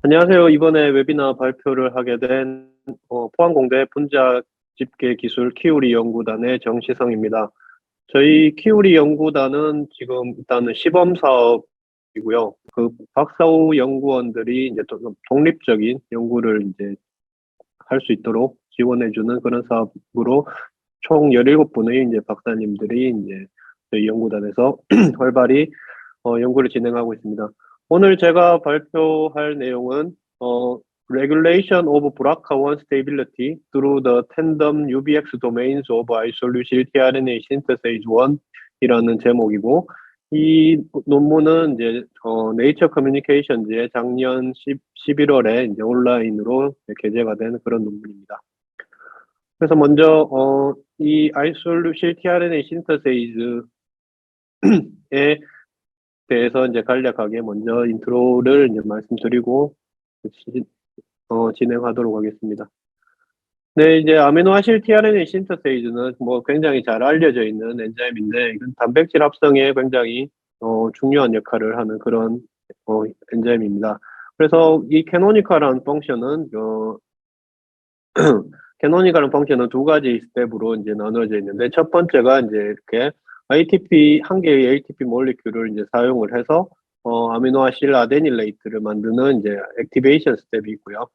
안녕하세요. 이번에 웨비나 발표를 하게 된 포항공대 분자 집계 기술 키우리 연구단의 정시성입니다. 저희 키우리 연구단은 지금 일단은 시범 사업이고요. 그 박사후 연구원들이 이제 독립적인 연구를 이제 할 수 있도록 지원해주는 그런 사업으로 총 17분의 이제 박사님들이 이제 저희 연구단에서 활발히 연구를 진행하고 있습니다. 오늘 제가 발표할 내용은 Regulation of BRCA1 Stability through the Tandem UBX Domains of Isoleucine tRNA Synthase 1이라는 제목이고, 이 논문은 이제 네이처 커뮤니케이션즈의 작년 11월에 이제 온라인으로 게재가 된 그런 논문입니다. 그래서 먼저 이 아이솔루실 tRNA 신터세이즈에 대해서 이제 간략하게 먼저 인트로를 이제 말씀드리고 진행하도록 하겠습니다. 네, 이제 아미노아실 tRNA 신터세이즈는 뭐 굉장히 잘 알려져 있는 엔자임인데, 이건 단백질 합성에 굉장히 중요한 역할을 하는 그런 엔자임입니다. 그래서 이 캐노니컬한 펑션은 캐노니컬한 펑션은 두 가지 스텝으로 이제 나눠져 있는데, 첫 번째가 이제 이렇게 ATP 한 개의 ATP 몰리큘을 이제 사용을 해서 아미노아실 아데닐레이트를 만드는 이제 액티베이션 스텝이 있고요.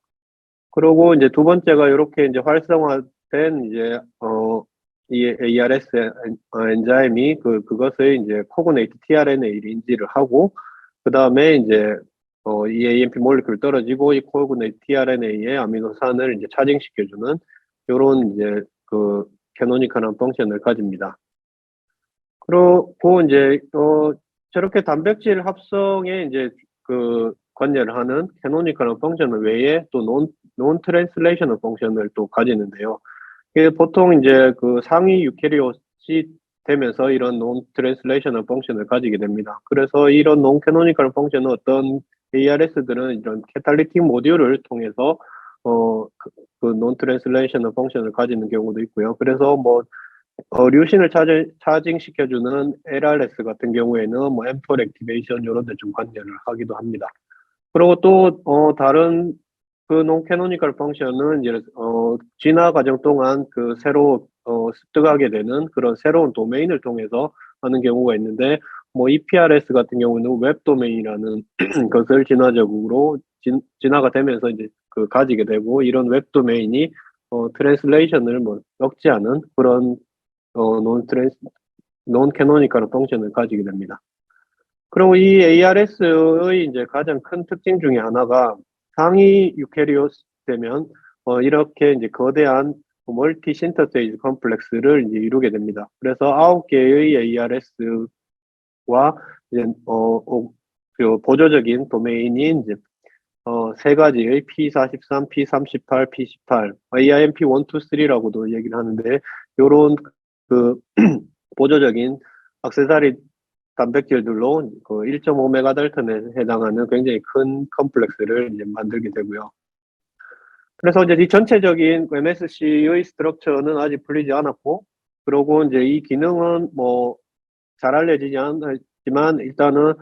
그리고 이제 두 번째가 이렇게 이제 활성화된 이제 이 ARS 엔자임이 그것을 이제 코그네이트 tRNA를 인지를 하고, 그 다음에 이제 이 AMP 몰리큘 떨어지고 이 코그네이트 tRNA의 아미노산을 이제 차징시켜주는 요런 이제 그 캐노니컬한 펑션을 가집니다. 그리고 이제 저렇게 단백질 합성에 이제 그 관여를 하는 캐노니컬한 펑션 외에 또 논 트랜슬레이셔널 펑션을 또 가지는데요. 이게 보통 이제 그 상위 유캐리ot이 되면서 이런 논 트랜슬레이셔널 펑션을 가지게 됩니다. 그래서 이런 논 캐노니컬 펑션은 어떤 ARS들은 이런 캐탈리틱 모듈을 통해서 논 트랜슬레이셔널 펑션을 가지는 경우도 있고요. 그래서 뭐 류신을 차징시켜주는 LRS 같은 경우에는 뭐 mTOR 액티베이션 이런 데 좀 관여를 하기도 합니다. 그리고 또 다른 그 논캐노니컬 펑션은 이제 진화 과정 동안 그 새로 습득하게 되는 그런 새로운 도메인을 통해서 하는 경우가 있는데, 뭐 EPRS 같은 경우는 웹 도메인이라는 것을 진화적으로 진화가 되면서 이제 그 가지게 되고, 이런 웹 도메인이 트랜슬레이션을 뭐 억제하는 그런 논 캐노니컬 펑션을 가지게 됩니다. 그리고 이 ARS의 이제 가장 큰 특징 중에 하나가 상위 유캐리오트 되면 이렇게 이제 거대한 멀티 신터세이즈 컴플렉스를 이제 이루게 됩니다. 그래서 9개의 ARS와 이제 그 보조적인 도메인인 이제 세 가지의 P43, P38, P18, AIMP 1, 2, 3라고도 얘기를 하는데, 요런 그 보조적인 액세서리 단백질들로 그 1.5메가달턴에 해당하는 굉장히 큰 컴플렉스를 이제 만들게 되고요. 그래서 이제 이 전체적인 MSC의 스트럭처는 아직 풀리지 않았고, 그리고 이제 이 기능은 뭐 잘 알려지지 않지만 일단은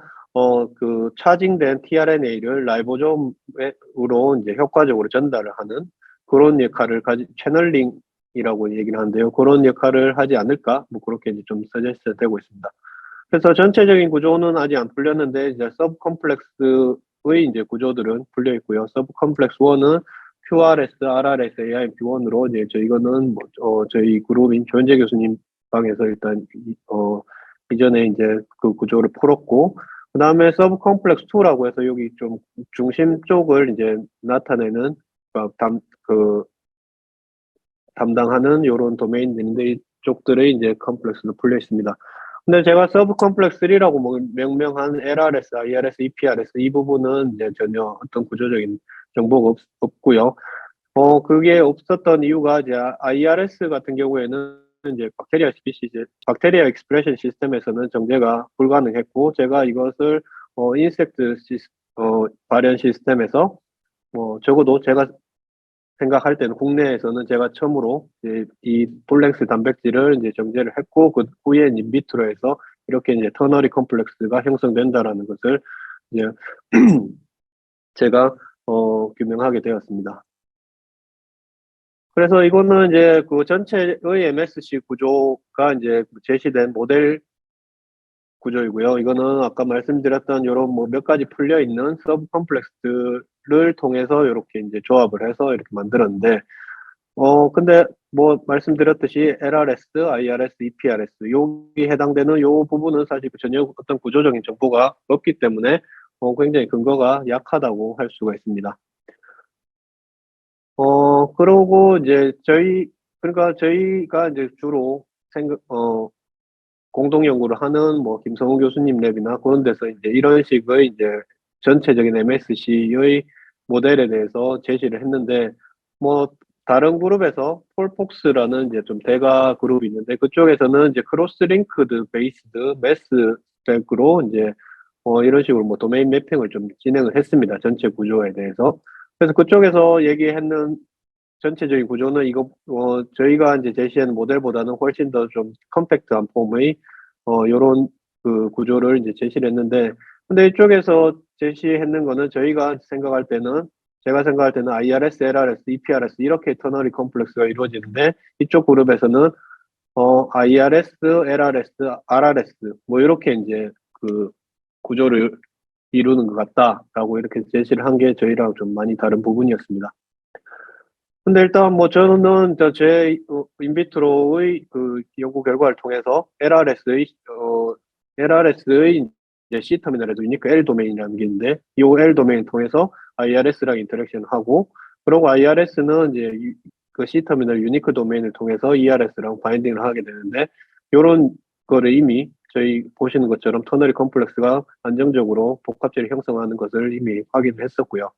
그 차징된 tRNA를 라이보솜으로 이제 효과적으로 전달을 하는 그런 역할을 채널링이라고 얘기를 하는데요. 그런 역할을 하지 않을까? 뭐 그렇게 이제 좀 서제스트 되고 있습니다. 그래서 전체적인 구조는 아직 안 풀렸는데, 이제 서브 컴플렉스의 이제 구조들은 풀려 있고요. 서브 컴플렉스 1은 QRS, RRS, AIMP1으로 이제 이거는 뭐 저희 그룹인 조현재 교수님 방에서 일단 이전에 이제 그 구조를 풀었고, 그 다음에 서브 컴플렉스 2라고 해서 여기 좀 중심 쪽을 이제 나타내는 담당하는 요런 도메인들인데, 이쪽들의 이제 컴플렉스도 풀려 있습니다. 근데 제가 서브 컴플렉스 3라고 뭐 명명한 LRS, IRS, EPRS 이 부분은 이제 전혀 어떤 구조적인 정보가 없고요. 그게 없었던 이유가 이제 IRS 같은 경우에는 이제 박테리아 익스프레션 시스템에서는 정제가 불가능했고, 제가 이것을 인섹트 발현 시스템에서 적어도 제가 생각할 때는 국내에서는 제가 처음으로 이 풀랭스 단백질을 이제 정제를 했고, 그 후에 인비트로에서 이렇게 이제 터너리 컴플렉스가 형성된다라는 것을 이제 제가 규명하게 되었습니다. 그래서 이거는 이제 그 전체의 MSC 구조가 이제 제시된 모델 구조이고요. 이거는 아까 말씀드렸던 이런 뭐 몇 가지 풀려 있는 서브 컴플렉스를 통해서 이렇게 이제 조합을 해서 이렇게 만들었는데, 근데 뭐 말씀드렸듯이 LRS, IRS, EPRS 여기 해당되는 요 부분은 사실 전혀 어떤 구조적인 정보가 없기 때문에 굉장히 근거가 약하다고 할 수가 있습니다. 그러고 이제 그러니까 저희가 이제 주로 공동 연구를 하는 뭐 김성우 교수님 랩이나 그런 데서 이제 이런 식의 이제 전체적인 MSC의 모델에 대해서 제시를 했는데, 뭐 다른 그룹에서 폴폭스라는 이제 좀 대가 그룹이 있는데 그쪽에서는 이제 크로스 링크드 베이스드 매스 스택으로 이제 이런 식으로 뭐 도메인 매핑을 좀 진행을 했습니다. 전체 구조에 대해서. 그래서 그쪽에서 얘기했는 전체적인 구조는 이거 저희가 이제 제시한 모델보다는 훨씬 더 좀 컴팩트한 폼의 요런 그 구조를 이제 제시를 했는데, 근데 이쪽에서 제시했는 거는 제가 생각할 때는 IRS, LRS, EPRS 이렇게 터널이 컴플렉스가 이루어지는데, 이쪽 그룹에서는 IRS, LRS, RRS 뭐 이렇게 이제 그 구조를 이루는 것 같다라고 이렇게 제시를 한 게 저희랑 좀 많이 다른 부분이었습니다. 근데 일단 뭐 저는 제 인비트로의 그 연구 결과를 통해서 LRS의 이제 C 터미널에도 유니크 L 도메인이라는 게 있는데, 이 L 도메인을 통해서 IRS랑 인터랙션하고, 그리고 IRS는 이제 그 C 터미널 유니크 도메인을 통해서 ERS랑 바인딩을 하게 되는데, 요런 거를 이미 저희 보시는 것처럼 터널이 컴플렉스가 안정적으로 복합체를 형성하는 것을 이미 확인을 했었고요.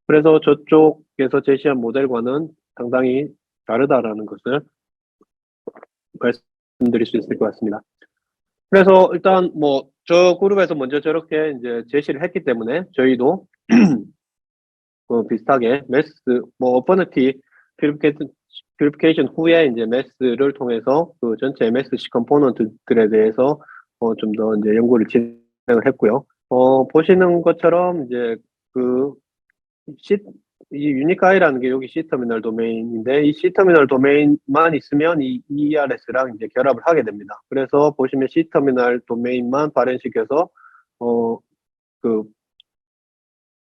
그래서 저쪽에서 제시한 모델과는 상당히 다르다라는 것을 말씀드릴 수 있을 것 같습니다. 그래서 일단 뭐 저 그룹에서 먼저 저렇게 이제 제시를 했기 때문에 저희도 비슷하게 어퍼너티 퓨리피케이션 후에 이제 매스를 통해서 그 전체 MSC 컴포넌트들에 대해서 좀 더 이제 연구를 진행을 했고요. 보시는 것처럼 이제 그 이 유니카이라는 게 여기 C터미널 도메인인데, 이 C터미널 도메인만 있으면 이 ERS랑 이제 결합을 하게 됩니다. 그래서 보시면 C터미널 도메인만 발현시켜서 그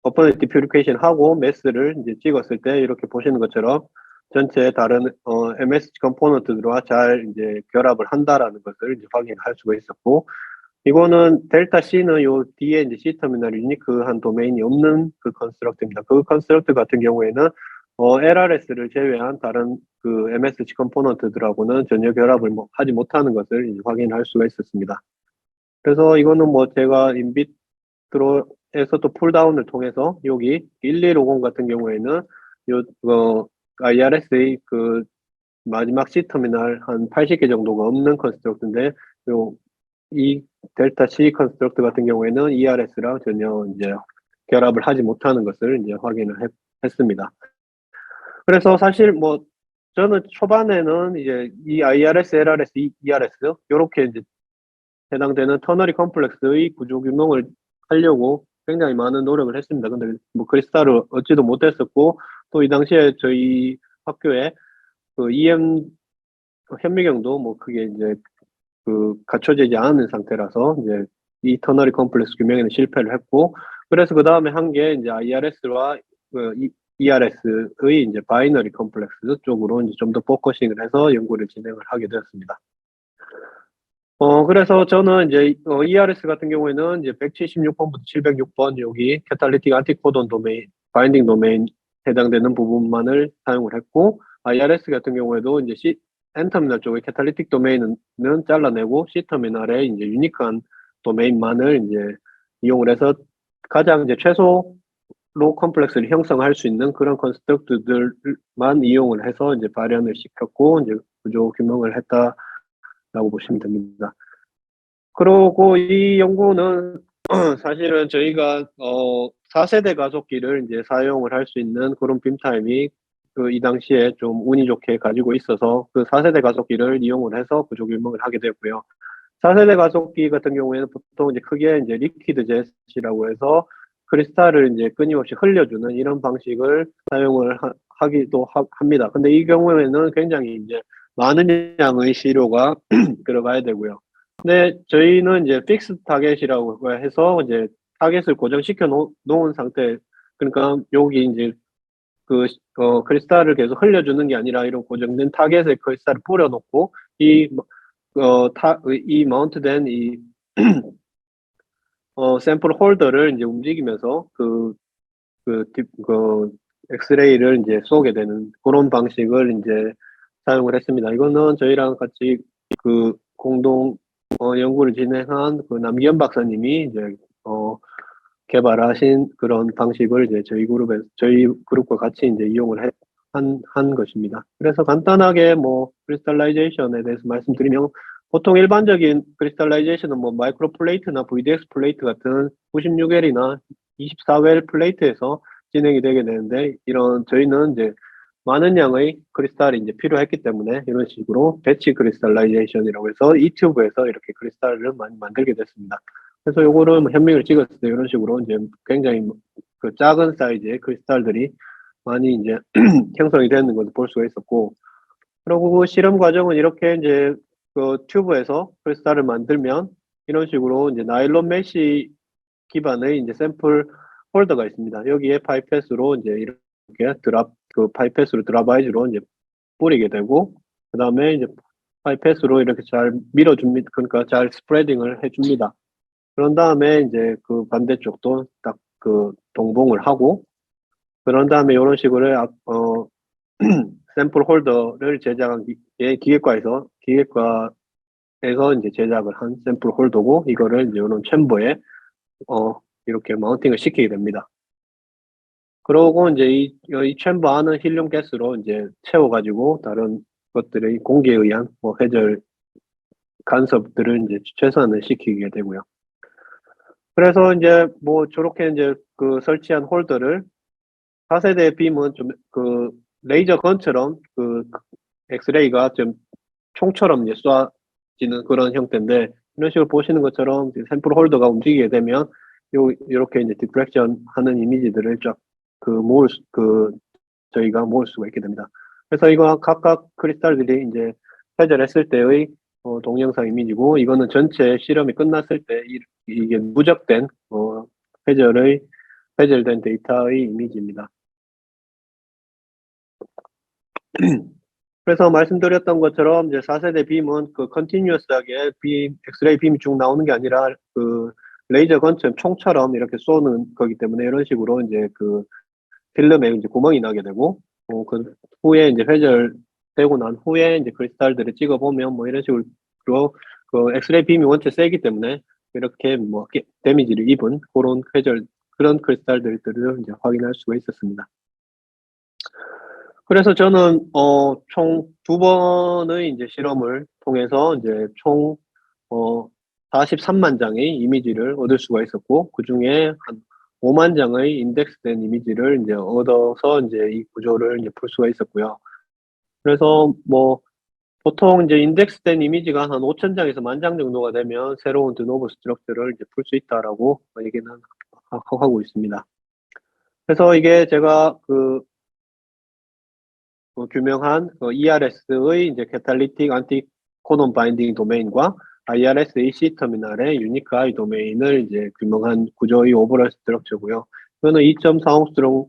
어퍼너티 퓨리피케이션 하고 매스를 이제 찍었을 때 이렇게 보시는 것처럼 전체 다른 MSG 컴포넌트들과 잘 이제 결합을 한다라는 것을 이제 확인할 수가 있었고, 이거는 델타 C는 요 뒤에 이제 C 터미널 유니크한 도메인이 없는 그 컨스트럭트입니다. 그 컨스트럭트 같은 경우에는 LRS를 제외한 다른 그 MSG 컴포넌트들하고는 전혀 결합을 하지 못하는 것을 이제 확인할 수가 있었습니다. 그래서 이거는 뭐 제가 인비트로에서 또 풀다운을 통해서 여기 1150 같은 경우에는 IRS의 그 마지막 C 터미널 한 80개 정도가 없는 컨스트럭트인데, 이 델타 C 컨스트럭트 같은 경우에는 ERS랑 전혀 이제 결합을 하지 못하는 것을 이제 확인을 했습니다. 그래서 사실 뭐 저는 초반에는 이제 이 IRS, LRS, ERS 이렇게 이제 해당되는 터널이 컴플렉스의 구조 규명을 하려고 굉장히 많은 노력을 했습니다. 근데 뭐 크리스탈을 얻지도 못했었고, 또 이 당시에 저희 학교에 그 EM 현미경도 뭐 크게 이제 그 갖춰지지 않은 상태라서 이제 이 터널이 컴플렉스 규명에는 실패를 했고, 그래서 그 다음에 한 게 이제 IRS와 ERS의 이제 바이너리 컴플렉스 쪽으로 이제 좀 더 포커싱을 해서 연구를 진행을 하게 되었습니다. 그래서 저는 이제 ERS 같은 경우에는 이제 176번부터 706번 여기 캐탈리틱 안티코돈 도메인, 바인딩 도메인 해당되는 부분만을 사용을 했고, IRS 같은 경우에도 이제 N터미널 쪽의 캐탈리틱 도메인은 잘라내고 C터미널에 이제 유니크한 도메인만을 이제 이용을 해서 가장 이제 최소 로 컴플렉스를 형성할 수 있는 그런 컨스트럭트들만 이용을 해서 이제 발현을 시켰고 이제 구조 규명을 했다라고 보시면 됩니다. 그리고 이 연구는 사실은 저희가 4세대 가속기를 이제 사용을 할 수 있는 그런 빔타임이 이 당시에 좀 운이 좋게 가지고 있어서 그 4세대 가속기를 이용을 해서 구조 규명을 하게 되었고요. 4세대 가속기 같은 경우에는 보통 이제 크게 이제 리퀴드 제시라고 해서 크리스탈을 이제 끊임없이 흘려주는 이런 방식을 사용을 하기도 합니다. 근데 이 경우에는 굉장히 이제 많은 양의 시료가 들어가야 되고요. 근데 저희는 이제 픽스 타겟이라고 해서 이제 타겟을 고정시켜 놓은 상태, 그러니까 여기 이제 크리스탈을 계속 흘려주는 게 아니라 이런 고정된 타겟에 크리스탈을 뿌려놓고 이 마운트된 이 샘플 홀더를 이제 움직이면서 엑스레이를 이제 쏘게 되는 그런 방식을 이제 사용을 했습니다. 이거는 저희랑 같이 공동 연구를 진행한 남기현 박사님이 이제 개발하신 그런 방식을 이제 저희 그룹과 같이 이제 이용을 한 것입니다. 그래서 간단하게 뭐 크리스탈라이제이션에 대해서 말씀드리면 보통 일반적인 크리스탈라이제이션은 뭐 마이크로 플레이트나 VDX 플레이트 같은 96L이나 24웰 플레이트에서 진행이 되게 되는데 저희는 이제 많은 양의 크리스탈이 이제 필요했기 때문에 이런 식으로 배치 크리스탈라이제이션이라고 해서 이 튜브에서 이렇게 크리스탈을 많이 만들게 됐습니다. 그래서 요거를 뭐 현미경을 찍었을 때 이런 식으로 이제 굉장히 작은 사이즈의 크리스탈들이 많이 이제 형성이 되는 것을 볼 수가 있었고, 그리고 실험 과정은 이렇게 이제 튜브에서 크리스탈을 만들면 이런 식으로 이제 나일론 메쉬 기반의 이제 샘플 홀더가 있습니다. 여기에 파이펫으로 이제 이렇게 파이펫으로 드랍아이즈로 이제 뿌리게 되고, 그 다음에 이제 파이펫으로 이렇게 잘 밀어줍니다. 그러니까 잘 스프레딩을 해줍니다. 그런 다음에 이제 반대쪽도 딱 동봉을 하고, 그런 다음에 이런 식으로 샘플 홀더를 제작한 기계과에서 이제 제작을 한 샘플 홀더고, 이거를 이제 이런 챔버에 이렇게 마운팅을 시키게 됩니다. 그러고 이제 이 챔버 안은 힐륨 가스로 이제 채워가지고 다른 것들의 공기에 의한 회절 간섭들을 이제 최소한을 시키게 되고요. 그래서 이제 저렇게 이제 설치한 홀더를 4세대 빔은 좀 레이저 건처럼 엑스레이가 좀 총처럼 이제 쏴지는 그런 형태인데, 이런 식으로 보시는 것처럼 샘플 홀더가 움직이게 되면 요렇게 이제 디프렉션 하는 이미지들을 쫙 저희가 모을 수가 있게 됩니다. 그래서 이거 각각 크리스탈들이 이제 회절했을 때의 동영상 이미지고, 이거는 전체 실험이 끝났을 때 이게 누적된 회절된 데이터의 이미지입니다. 그래서 말씀드렸던 것처럼 이제 4세대 빔은 컨티뉴어스하게 엑스레이 빔이 쭉 나오는 게 아니라 레이저 건처럼 총처럼 이렇게 쏘는 거기 때문에 이런 식으로 이제 필름에 이제 구멍이 나게 되고, 그 후에 이제 회절되고 난 후에 이제 크리스탈들을 찍어보면 이런 식으로 엑스레이 빔이 원체 세기 때문에 이렇게 데미지를 입은 그런 크리스탈들을 이제 확인할 수가 있었습니다. 그래서 저는 총 2번의 이제 실험을 통해서 이제 총 43만 장의 이미지를 얻을 수가 있었고, 그 중에 한 5만 장의 인덱스된 이미지를 이제 얻어서 이제 이 구조를 이제 풀 수가 있었고요. 그래서 보통 이제 인덱스된 이미지가 한 5,000장에서 10,000장 정도가 되면 새로운 드노브 스트럭처를 이제 풀 수 있다라고 얘기는 하고 있습니다. 그래서 이게 제가 규명한 ERS의 이제 캐탈리틱 안티코돈 바인딩 도메인과 IRS AC 터미널의 유니크 I 도메인을 이제 규명한 구조의 오버럴 스트럭처고요. 이거는 2.4옹스트롱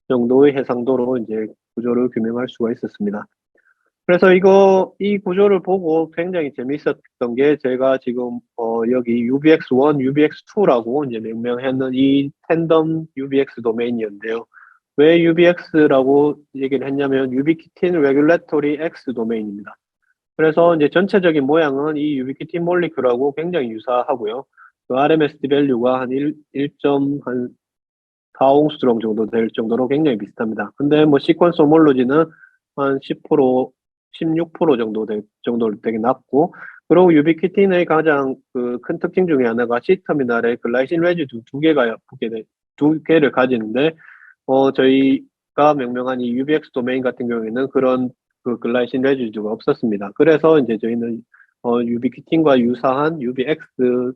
정도의 해상도로 이제 구조를 규명할 수가 있었습니다. 그래서 이 구조를 보고 굉장히 재미있었던 게, 제가 지금 여기 UBX1, UBX2라고 이제 명명했는 이 텐덤 UBX 도메인이었는데요. 왜 UBX라고 얘기를 했냐면 Ubiquitin Regulatory X 도메인입니다. 그래서 이제 전체적인 모양은 이 Ubiquitin 몰리큘하고 굉장히 유사하고요. RMSD 밸류가 한 1.4옹스트롱 정도 될 정도로 굉장히 비슷합니다. 근데 시퀀스 호몰로지는 한 10%, 16% 정도 되게 낮고, 그리고 유비퀴틴의 가장 큰 특징 중에 하나가 C터미널에 글라이신 레지두 두 개를 가지는데, 저희가 명명한 이 UBX 도메인 같은 경우에는 그런 글라이신 레지두가 없었습니다. 그래서 이제 저희는 유비퀴틴과 유사한 UBX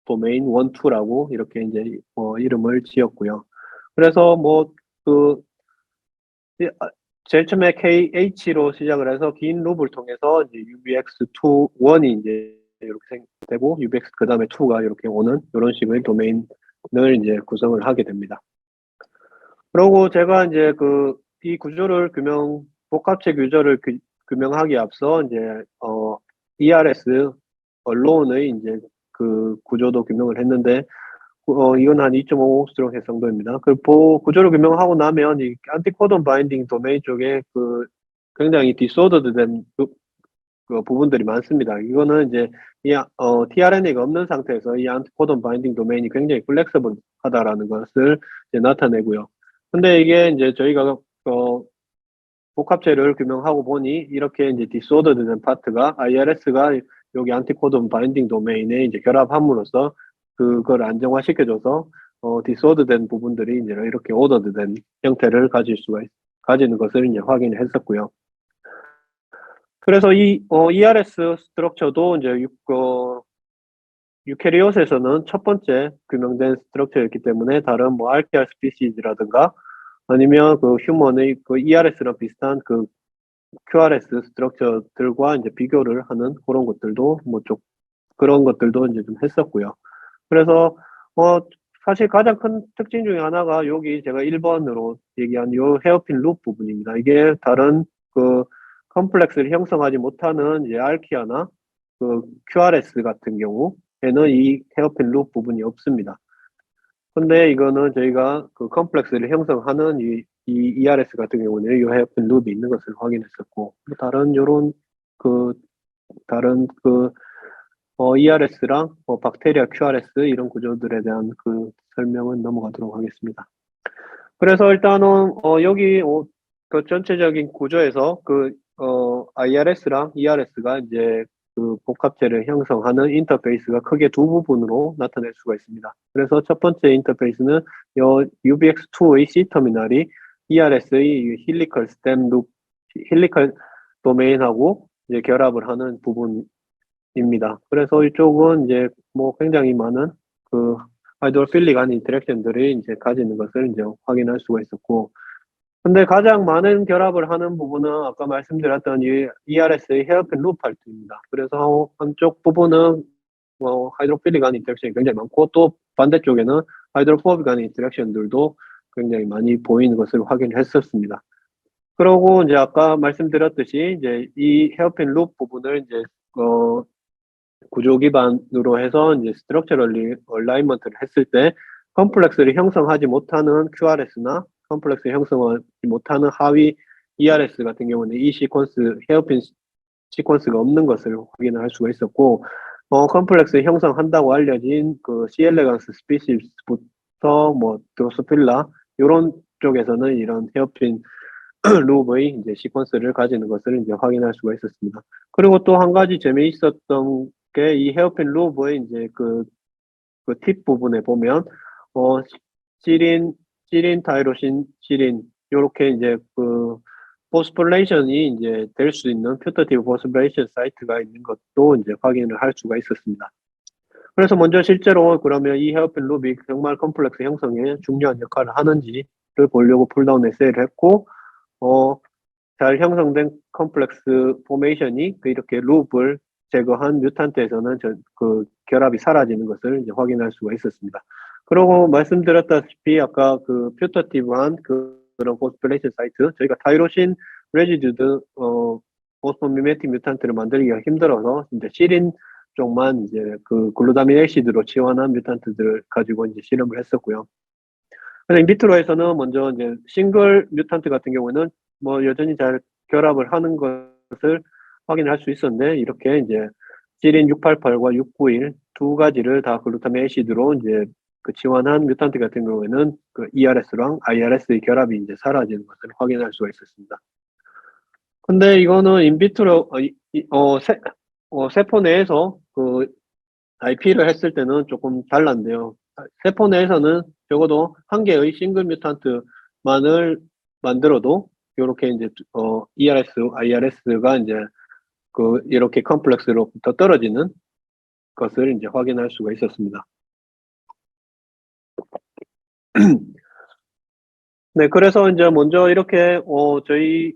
도메인 1, 2라고 이렇게 이제 이름을 지었고요. 그래서 제일 처음에 KH로 시작을 해서 긴 룹을 통해서 이제 UBX2, 1이 이제 이렇게 되고 UBX 그 다음에 2가 이렇게 오는 이런 식의 도메인을 이제 구성을 하게 됩니다. 그리고 제가 이제 이 구조를 복합체 구조를 규명하기에 앞서 이제 ERS 언론의 이제 그 구조도 규명을 했는데 이건 한 2.5옹스트롱 해상도입니다. 구조를 규명하고 나면 이 안티코돈 바인딩 도메인 쪽에 굉장히 디소더드된 부분들이 많습니다. 이거는 이제 tRNA가 없는 상태에서 이 안티코돈 바인딩 도메인이 굉장히 플렉서블하다라는 것을 이제 나타내고요. 근데 이게 이제 저희가 복합체를 규명하고 보니 이렇게 이제 디소더드된 파트가 IRS가 여기 안티코돈 바인딩 도메인에 이제 결합함으로써 그걸 안정화시켜줘서 디소더된 부분들이 이제 이렇게 오더드된 형태를 가지는 것을 이제 확인을 했었고요. 그래서 이 ERS 스트럭처도 이제 유캐리ot에서는 첫 번째 규명된 스트럭처였기 때문에 다른 뭐 RTR 스피시즈라든가 아니면 휴먼의 ERS랑 비슷한 QRS 스트럭처들과 이제 비교를 하는 그런 것들도 그런 것들도 이제 좀 했었고요. 그래서 사실 가장 큰 특징 중에 하나가 여기 제가 1번으로 얘기한 요 헤어핀 룹 부분입니다. 이게 다른 컴플렉스를 형성하지 못하는 이제 알키아나 QRS 같은 경우에는 이 헤어핀 룹 부분이 없습니다. 근데 이거는 저희가 컴플렉스를 형성하는 이 ERS 같은 경우는 이 헤어핀 룹이 있는 것을 확인했었고, 다른 ERS랑 박테리아 QRS 이런 구조들에 대한 설명은 넘어가도록 하겠습니다. 그래서 일단은 여기 전체적인 구조에서 IRS랑 ERS가 이제 복합체를 형성하는 인터페이스가 크게 두 부분으로 나타낼 수가 있습니다. 그래서 첫 번째 인터페이스는 UBX2의 C 터미널이 ERS의 힐리컬 도메인하고 이제 결합을 하는 부분입니다. 그래서 이쪽은 이제 굉장히 많은 하이드로필릭 한 인터랙션들이 이제 가지는 것을 이제 확인할 수가 있었고, 근데 가장 많은 결합을 하는 부분은 아까 말씀드렸던 이 ERS의 헤어핀 룹 파트입니다. 그래서 한쪽 부분은 하이드로필릭한 인터랙션이 굉장히 많고, 또 반대쪽에는 하이드로포빅한 인터랙션들도 굉장히 많이 보이는 것을 확인했었습니다. 그리고 이제 아까 말씀드렸듯이 이제 이 헤어핀 룹 부분을 이제 구조 기반으로 해서 이제 스트럭처럴 얼라이먼트를 했을 때 컴플렉스를 형성하지 못하는 QRS나 컴플렉스 형성하지 못하는 하위 ERS 같은 경우는 이 헤어핀 시퀀스가 없는 것을 확인을 할 수가 있었고, 컴플렉스 형성한다고 알려진 C 엘레강스 스피시부터 드로소필라 이런 쪽에서는 이런 헤어핀 룹의 이제 시퀀스를 가지는 것을 이제 확인할 수가 있었습니다. 그리고 또 한 가지 재미있었던 게 이 헤어핀 룹의 이제 팁 부분에 보면 시린, 타이로신, 시린 요렇게 이제 포스폴레이션이 이제 될 수 있는 퓨터티브 포스폴레이션 사이트가 있는 것도 이제 확인을 할 수가 있었습니다. 그래서 먼저 실제로 그러면 이 헤어핀 룹이 정말 컴플렉스 형성에 중요한 역할을 하는지를 보려고 풀다운 에세이를 했고, 잘 형성된 컴플렉스 포메이션이 이렇게 룹을 제거한 뮤탄트에서는 결합이 사라지는 것을 이제 확인할 수가 있었습니다. 그리고 말씀드렸다시피 아까 퓨터티브한 그런 포스폴레이션 사이트, 저희가 타이로신 레지듀드 포스포미메틱 뮤탄트를 만들기가 힘들어서 이제 시린 쪽만 이제 글루타민 애시드로 치환한 뮤탄트들을 가지고 이제 실험을 했었고요. 그래서 인비트로에서는 먼저 이제 싱글 뮤탄트 같은 경우는 여전히 잘 결합을 하는 것을 확인할 수 있었는데, 이렇게 이제 시린 688과 691 두 가지를 다 글루타민 애시드로 이제 치환한 뮤탄트 같은 경우에는 ERS랑 IRS의 결합이 이제 사라지는 것을 확인할 수가 있었습니다. 근데 이거는 인비트로 세포 내에서 IP를 했을 때는 조금 달랐는데요. 세포 내에서는 적어도 한 개의 싱글 뮤탄트만을 만들어도 이렇게 이제 ERS, IRS가 이제 이렇게 컴플렉스로부터 떨어지는 것을 이제 확인할 수가 있었습니다. 네, 그래서 이제 먼저 이렇게 저희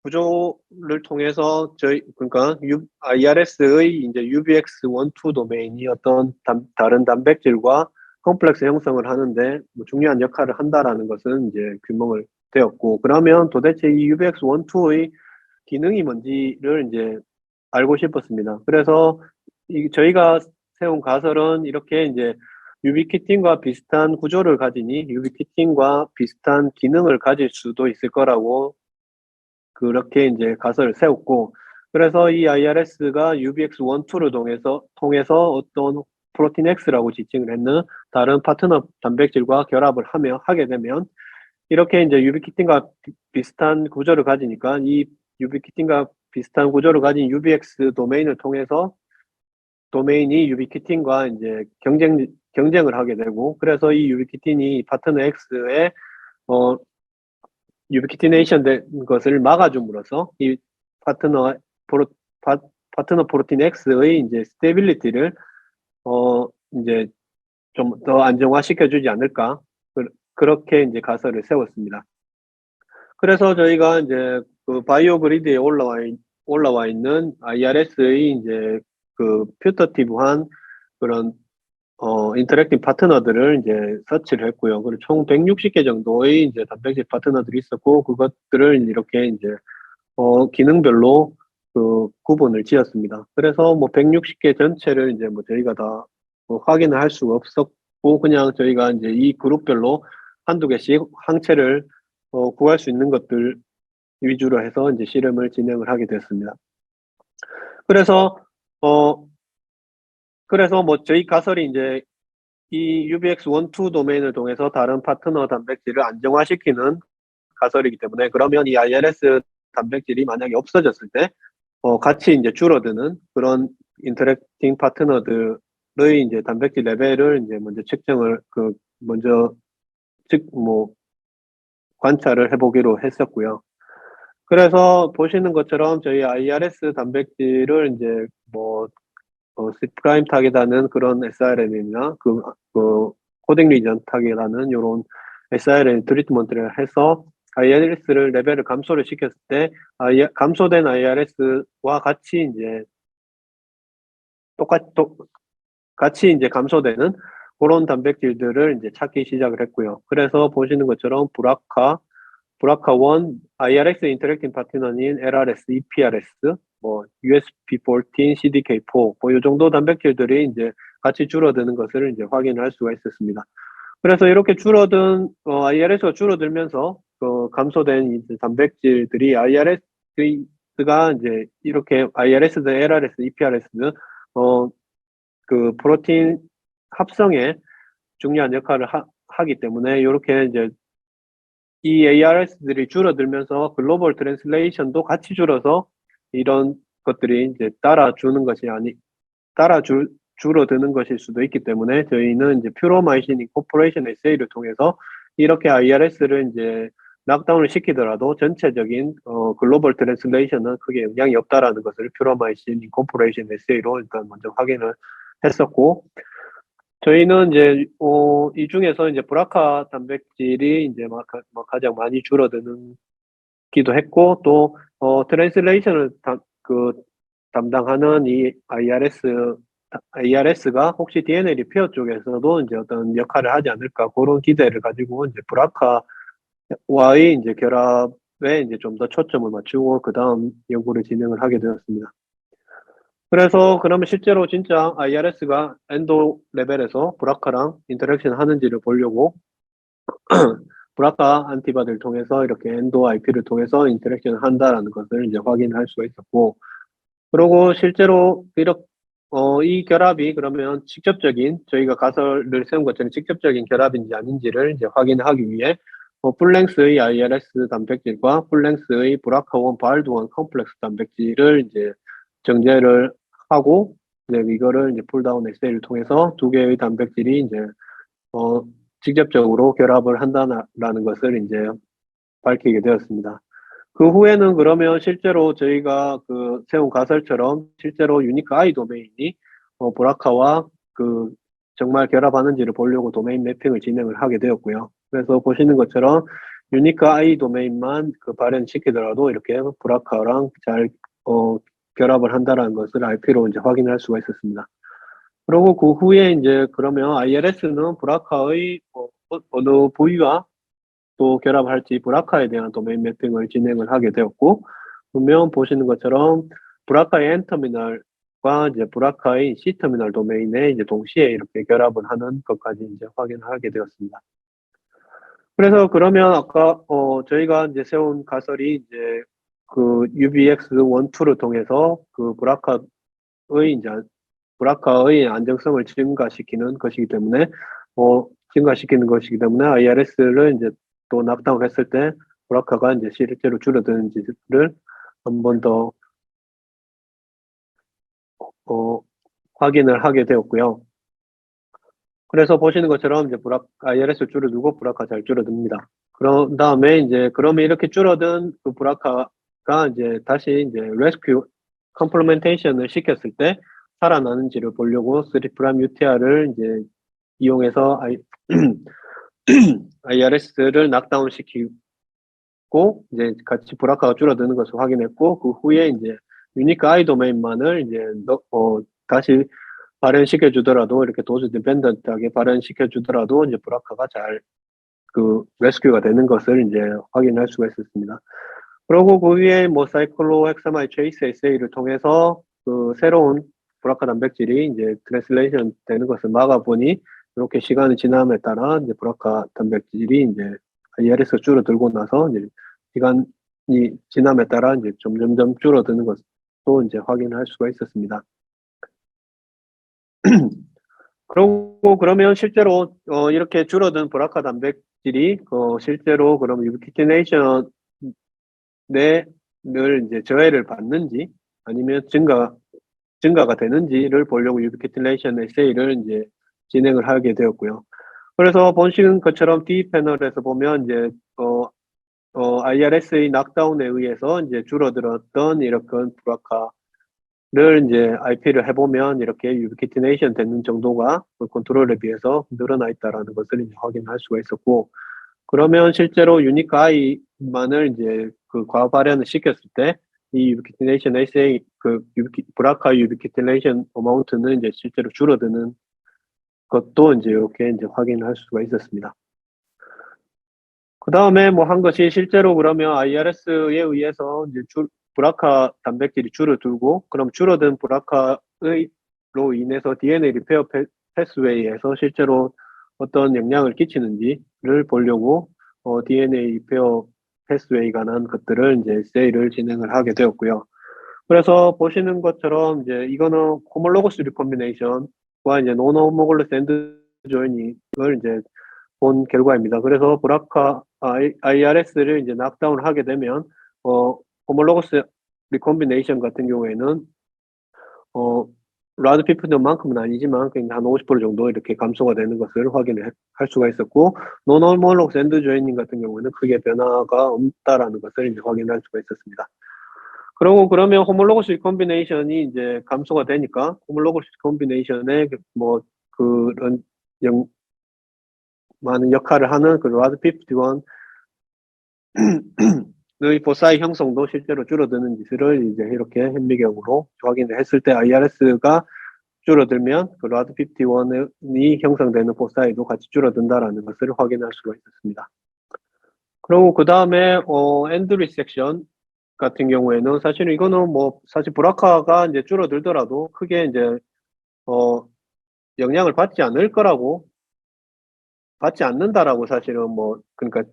구조를 통해서 그러니까 IRS의 이제 UBX1, 2 도메인이 어떤 다른 단백질과 컴플렉스 형성을 하는데 뭐 중요한 역할을 한다라는 것은 이제 규명을 되었고, 그러면 도대체 이 UBX1, 2의 기능이 뭔지를 이제 알고 싶었습니다. 그래서 저희가 세운 가설은 이렇게 이제 유비키틴과 비슷한 구조를 가지니 유비키틴과 비슷한 기능을 가질 수도 있을 거라고 그렇게 이제 가설을 세웠고, 그래서 이 IRS가 UBX1, 2를 통해서 어떤 프로틴 X라고 지칭을 했는 다른 파트너 단백질과 결합을 하게 되면 이렇게 이제 유비키틴과 비슷한 구조를 가지니까 이 유비키틴과 비슷한 구조를 가진 UBX 도메인을 통해서 도메인이 유비키틴과 이제 경쟁을 하게 되고, 그래서 이 유비키틴이 파트너 X의 어, 유비키티네이션 된 것을 막아줌으로써 이 파트너 프로, 파트너 프로틴 X의 이제 스테빌리티를 이제 좀 더 안정화시켜주지 않을까, 그렇게 이제 가설을 세웠습니다. 그래서 저희가 이제 그 바이오 그리드에 올라와 있는 IRS의 이제 그 퓨터티브한 그런 인터랙티브 파트너들을 이제 서치를 했고요. 그리고 총 160개 정도의 이제 단백질 파트너들이 있었고, 그것들을 이렇게 이제 기능별로 그 구분을 지었습니다. 그래서 뭐 160개 전체를 이제 뭐 저희가 다 확인을 할 수가 없었고, 그냥 저희가 이제 이 그룹별로 한두 개씩 항체를 구할 수 있는 것들 위주로 해서 이제 실험을 진행을 하게 됐습니다. 그래서 어 그래서 뭐 저희 가설이 이제 이 UBX1, 2 도메인을 통해서 다른 파트너 단백질을 안정화시키는 가설이기 때문에, 그러면 이 IRS 단백질이 만약에 없어졌을 때 같이 이제 줄어드는 그런 인터랙팅 파트너들의 이제 단백질 레벨을 이제 먼저 측정을 먼저 관찰을 해보기로 했었고요. 그래서 보시는 것처럼 저희 IRS 단백질을 이제 C 프라임 타겟하는 그런 siRNA나 코딩 리전 타겟하는 이런 siRNA 트리트먼트를 해서 IRS를 레벨을 감소를 시켰을 때 감소된 IRS와 같이 이제 같이 이제 감소되는 그런 단백질들을 이제 찾기 시작을 했고요. 그래서 보시는 것처럼 브라카1, IRS 인터랙팅 파트너인 LRS, EPRS, USP14, CDK4, 이 정도 단백질들이 이제 같이 줄어드는 것을 이제 확인할 수가 있었습니다. 그래서 이렇게 IRS가 줄어들면서 감소된 이제 단백질들이 IRS가 이제 이렇게 IRS, LRS, EPRS 그 프로틴 합성에 중요한 역할을 하기 때문에 이렇게 이제 이 ARS들이 줄어들면서 글로벌 트랜슬레이션도 같이 줄어서 이런 것들이 이제 줄어드는 것일 수도 있기 때문에 저희는 이제 퓨로마이신 인코퍼레이션 에세이를 통해서 이렇게 IRS를 이제 락다운을 시키더라도 전체적인 글로벌 트랜슬레이션은 크게 영향이 없다라는 것을 퓨로마이신 인코퍼레이션 에세이로 일단 먼저 확인을 했었고, 저희는 이제 이 중에서 이제 브라카 단백질이 이제 가장 많이 줄어드는 기도 했고, 또 트랜슬레이션을 담당하는 이 IRS가 혹시 DNA 리페어 쪽에서도 이제 어떤 역할을 하지 않을까, 그런 기대를 가지고 이제 브라카와의 이제 결합에 이제 좀 더 초점을 맞추고 그 다음 연구를 진행을 하게 되었습니다. 그래서 그러면 실제로 진짜 IRS가 엔도 레벨에서 브라카랑 인터랙션 하는지를 보려고 브라카 안티바디를 통해서 이렇게 엔도 IP를 통해서 인터랙션을 한다라는 것을 이제 확인할 수가 있었고, 그리고 실제로 이 결합이 그러면 저희가 가설을 세운 것처럼 직접적인 결합인지 아닌지를 이제 확인하기 위해 풀랭스의 IRS 단백질과 풀랭스의 브라카1 바일드1 컴플렉스 단백질을 이제 정제를 하고, 이제 이거를 이제 풀다운 엑셀을 통해서 두 개의 단백질이 이제 직접적으로 결합을 한다라는 것을 이제 밝히게 되었습니다. 그 후에는 그러면 실제로 저희가 세운 가설처럼 실제로 유니크 I 도메인이 브라카와 정말 결합하는지를 보려고 도메인 매핑을 진행을 하게 되었고요. 그래서 보시는 것처럼 유니크 I 도메인만 그 발현시키더라도 이렇게 브라카랑 잘 결합을 한다라는 것을 RP로 이제 확인할 수가 있었습니다. 그리고 그 후에 이제 그러면 IRS는 브라카의 어느 부위와 또 결합할지 브라카에 대한 도메인 매핑을 진행을 하게 되었고, 보면 보시는 것처럼 브라카의 N터미널과 이제 브라카의 C터미널 도메인에 이제 동시에 이렇게 결합을 하는 것까지 이제 확인하게 되었습니다. 그래서 그러면 아까 저희가 이제 세운 가설이 이제 그 UBX1, 2를 통해서 그 브라카의 안정성을 증가시키는 것이기 때문에 IRS를 이제 또 낙다운 했을 때 브라카가 이제 실제로 줄어드는지를 한 번 더 확인을 하게 되었고요. 그래서 보시는 것처럼 이제 IRS 줄어들고 브라카 잘 줄어듭니다. 그런 다음에 이제 그러면 이렇게 줄어든 그 브라카가 이제 다시 이제 레스큐 컴플리멘테이션을 시켰을 때 살아나는지를 보려고 3' UTR을 이제 이용해서 IRS를 낙다운 시키고 이제 같이 브라카가 줄어드는 것을 확인했고, 그 후에 이제 유니크 I 도메인만을 이제 다시 발현시켜 주더라도 이렇게 도즈 디펜던트하게 발현시켜 주더라도 이제 브라카가 잘 그 레스큐가 되는 것을 이제 확인할 수가 있었습니다. 그리고 그 위에 뭐 사이클로헥사마이 체이스 에세이를 통해서 그 새로운 브라카 단백질이 이제 트랜슬레이션 되는 것을 막아보니 이렇게 시간이 지남에 따라 이제 브라카 단백질이 이제 IRS가 줄어들고 나서 이제 시간이 지남에 따라 이제 점점점 줄어드는 것도 이제 확인할 수가 있었습니다. 그리고 그러면 실제로 이렇게 줄어든 브라카 단백질이 실제로 그럼 유비키티네이션을 이제 저해를 받는지 아니면 증가가 되는지를 보려고 유비키티네이션 에세이를 이제 진행을 하게 되었고요. 그래서 보시는 것처럼 D 패널에서 보면 이제 IRS의 낙다운에 의해서 이제 줄어들었던 이렇게 브라카를 이제 IP를 해보면 이렇게 유비키티네이션 되는 정도가 그 컨트롤에 비해서 늘어나 있다라는 것을 이제 확인할 수가 있었고, 그러면 실제로 유니크 I만을 이제 그 과발현을 시켰을 때 이 유비키티네이션 에세이 브라카 유비키티네이션 어마운트는 이제 실제로 줄어드는 것도 이제 이렇게 이제 확인할 수가 있었습니다. 그 다음에 뭐 한 것이 실제로 그러면 IRS에 의해서 이제 브라카 단백질이 줄어들고, 그럼 줄어든 브라카로 인해서 DNA 리페어 패스웨이에서 실제로 어떤 영향을 끼치는지를 보려고 DNA 리페어 패스웨이 관한 것들을 이제 세일을 진행을 하게 되었고요. 그래서 보시는 것처럼 이제 이거는 호몰로거스 리콤비네이션과 이제 노노호모글로스 엔드 조이닝을 이제 본 결과입니다. 그래서 IRS를 이제 낙다운을 하게 되면 호몰로거스 리콤비네이션 같은 경우에는 라드 피프전만큼은 아니지만 그냥 한 50% 정도 이렇게 감소가 되는 것을 확인할 수가 있었고, 노노홀로그스 엔드 조이닝 같은 경우에는 크게 변화가 없다라는 것을 이제 확인할 수가 있었습니다. 그리고 그러면 호몰로거스 리콤비네이션이 이제 감소가 되니까 호몰로거스 리콤비네이션에 뭐 그런 많은 역할을 하는 그 라드 51의 보사의 형성도 실제로 줄어드는 지수를 이제 이렇게 현미경으로 확인을 했을 때 IRS가 줄어들면 그 라드 51이 형성되는 보사이도 같이 줄어든다라는 것을 확인할 수가 있었습니다. 그리고 그 다음에 엔드 리섹션 같은 경우에는 사실은 이거는 뭐 사실 브라카가 이제 줄어들더라도 크게 이제 영향을 받지 않는다라고 사실은 뭐 그러니까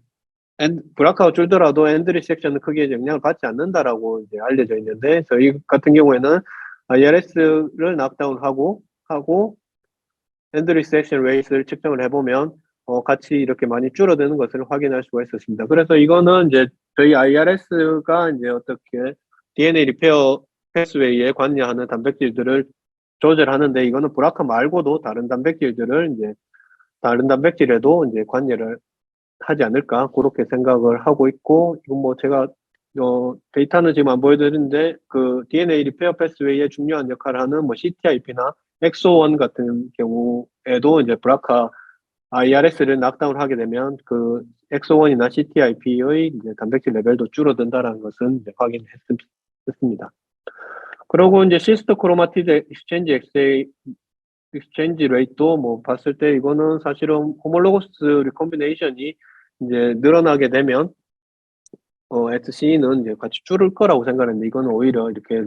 브라카가 줄더라도 엔드 리섹션은 크게 영향을 받지 않는다라고 이제 알려져 있는데, 저희 같은 경우에는 IRS를 낙다운하고 엔드 리섹션 레이스를 측정을 해보면 같이 이렇게 많이 줄어드는 것을 확인할 수가 있었습니다. 그래서 이거는 이제 저희 IRS가 이제 어떻게 DNA 리페어 패스웨이에 관여하는 단백질들을 조절하는데, 이거는 브라카 말고도 다른 단백질에도 이제 관여를 하지 않을까 그렇게 생각을 하고 있고, 이건 뭐 제가 데이터는 지금 안 보여드리는데 그 DNA 리페어 패스웨이에 중요한 역할을 하는 뭐 CTIP나 엑소1 같은 경우에도 이제 브라카 IRS를 낙다운 하게 되면 그 엑소1이나 CTIP의 이제 단백질 레벨도 줄어든다라는 것은 이제 확인했습니다. 그리고 이제 시스터 크로마티드 익스체인지 레이트도 뭐 봤을 때 이거는 사실은 호몰로거스 리콤비네이션이 이제 늘어나게 되면 SC는 이제 같이 줄을 거라고 생각했는데 이거는 오히려 이렇게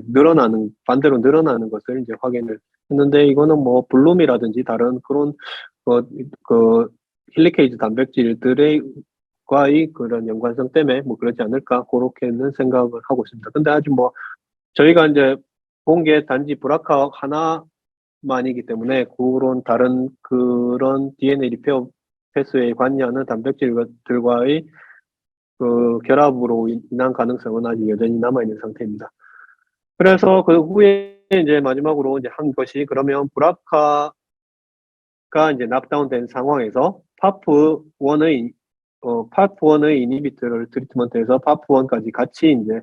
반대로 늘어나는 것을 이제 확인을 했는데 이거는 뭐 블룸이라든지 다른 그런 그 힐리케이즈 단백질들의 과의 그런 연관성 때문에 뭐 그렇지 않을까 그렇게는 생각을 하고 있습니다. 근데 아직 뭐 저희가 이제 본 게 단지 브라카 하나만이기 때문에 그런 다른 그런 DNA 리페어 패스에 관여하는 단백질들과의 그 결합으로 인한 가능성은 아직 여전히 남아있는 상태입니다. 그래서 그 후에 이제 마지막으로 이제 한 것이 그러면 브라카가 이제 납다운된 상황에서 파프1의 이니비트를 트리트먼트해서 파프1까지 같이 이제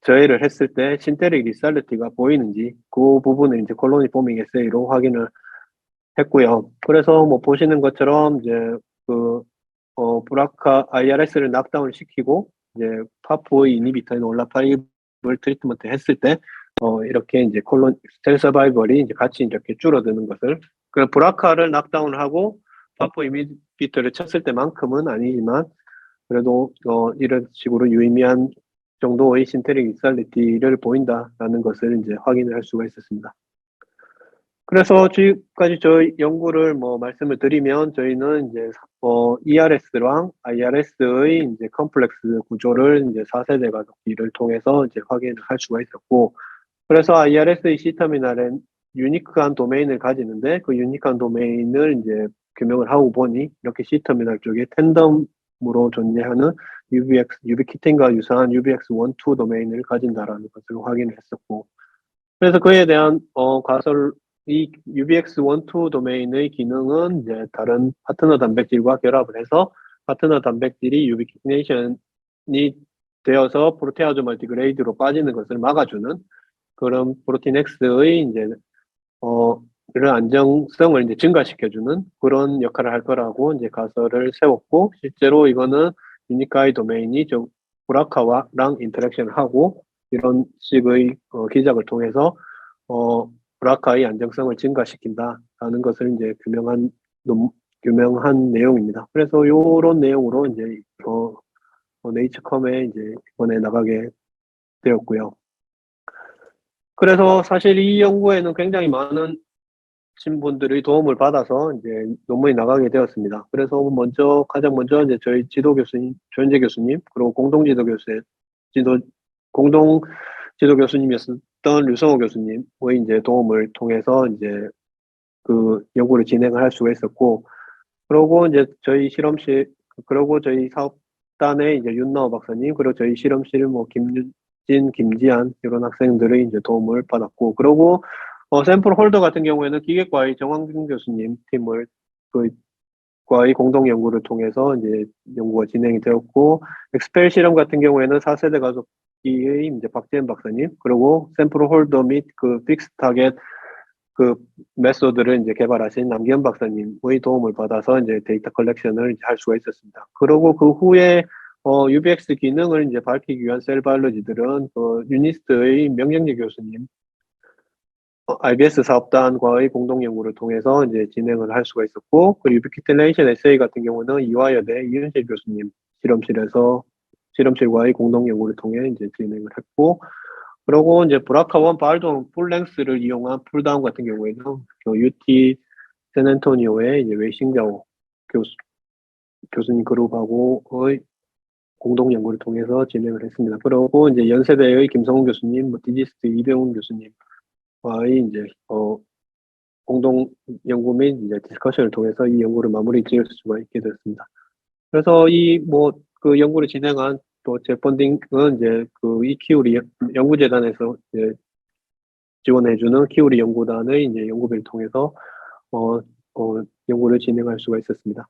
저해를 했을 때 신테릭 리살리티가 보이는지 그 부분을 이제 콜로니 포밍 에세이로 확인을 했고요. 그래서 뭐 보시는 것처럼 이제 그 브라카 IRS를 낙다운 시키고 이제 파프의 이니비터인 올라파입을 트리트먼트 했을 때 이렇게 이제 셀 서바이벌이 이제 같이 이렇게 줄어드는 것을 그 브라카를 낙다운을 하고 파프 이니비터를 쳤을 때만큼은 아니지만 그래도 이런 식으로 유의미한 정도의 신테릭 익살리티를 보인다라는 것을 이제 확인을 할 수가 있었습니다. 그래서 지금까지 저희 연구를 뭐 말씀을 드리면 저희는 이제 ERS랑 IRS의 이제 컴플렉스 구조를 이제 4세대 가속기를 통해서 이제 확인을 할 수가 있었고, 그래서 IRS의 C터미널엔 유니크한 도메인을 가지는데 그 유니크한 도메인을 이제 규명을 하고 보니 이렇게 C터미널 쪽에 텐덤으로 존재하는 유비키틴과 유사한 UBX1, 2 도메인을 가진다라는 것을 확인을 했었고, 그래서 그에 대한 이 UBX1, 2 도메인의 기능은 이제 다른 파트너 단백질과 결합을 해서 파트너 단백질이 유비키티네이션이 되어서 프로테아즈 멀티그레이드로 빠지는 것을 막아주는 그런 프로틴 X의 이제 이런 안정성을 이제 증가시켜주는 그런 역할을 할 거라고 이제 가설을 세웠고, 실제로 이거는 유니카이 도메인이 브라카와랑 인터랙션을 하고 이런 식의 기작을 통해서 브라카의 안정성을 증가시킨다라는 것을 이제 규명한 내용입니다. 그래서 이런 내용으로 이제 네이처컴에 이제 이번에 나가게 되었고요. 그래서 사실 이 연구에는 굉장히 많은 분들의 도움을 받아서 이제 논문이 나가게 되었습니다. 그래서 가장 먼저 이제 저희 지도 교수님, 조현재 교수님, 그리고 공동 지도 교수님이었던 류성호 교수님의 이제 도움을 통해서 이제 그 연구를 진행을 할 수가 있었고, 그리고 이제 저희 사업단의 이제 윤나호 박사님, 그리고 저희 실험실 뭐 김윤진, 김지한 이런 학생들의 이제 도움을 받았고, 그리고 샘플 홀더 같은 경우에는 기계과의 정황준 교수님 팀을 과의 공동 연구를 통해서 이제 연구가 진행이 되었고, 엑스펠 실험 같은 경우에는 4세대 가속기의 이제 박재현 박사님, 그리고 샘플 홀더 및 그 픽스 타겟 그 메소드를 이제 개발하신 남기현 박사님의 도움을 받아서 이제 데이터 컬렉션을 이제 할 수가 있었습니다. 그리고 그 후에 UBX 기능을 이제 밝히기 위한 셀 바이올로지들은 유니스트의 명정재 교수님, IBS 사업단과의 공동 연구를 통해서 이제 진행을 할 수가 있었고, 그 유비키티네이션 에세이 같은 경우는 이화여대 이은실 교수님 실험실과의 공동 연구를 통해 이제 진행을 했고, 그리고 이제 브라카원 발동 풀랭스를 이용한 풀다운 같은 경우에는 UT 샌안토니오의 이제 웨이싱자오 교수님 그룹하고의 공동 연구를 통해서 진행을 했습니다. 그리고 이제 연세대의 김성훈 교수님, 디지스트 이병훈 교수님과의 이제 공동 연구 및 이제 디스커션을 통해서 이 연구를 마무리 지을 수가 있게 되었습니다. 그래서 그 연구를 진행한 또 재펀딩은 이제 이 키우리 연구재단에서 이제 지원해주는 키우리 연구단의 이제 연구비를 통해서 연구를 진행할 수가 있었습니다.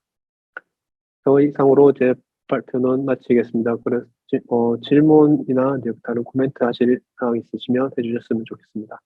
더 이상으로 제 발표는 마치겠습니다. 그래서 질문이나 이제 다른 코멘트 하실 사항 있으시면 해주셨으면 좋겠습니다.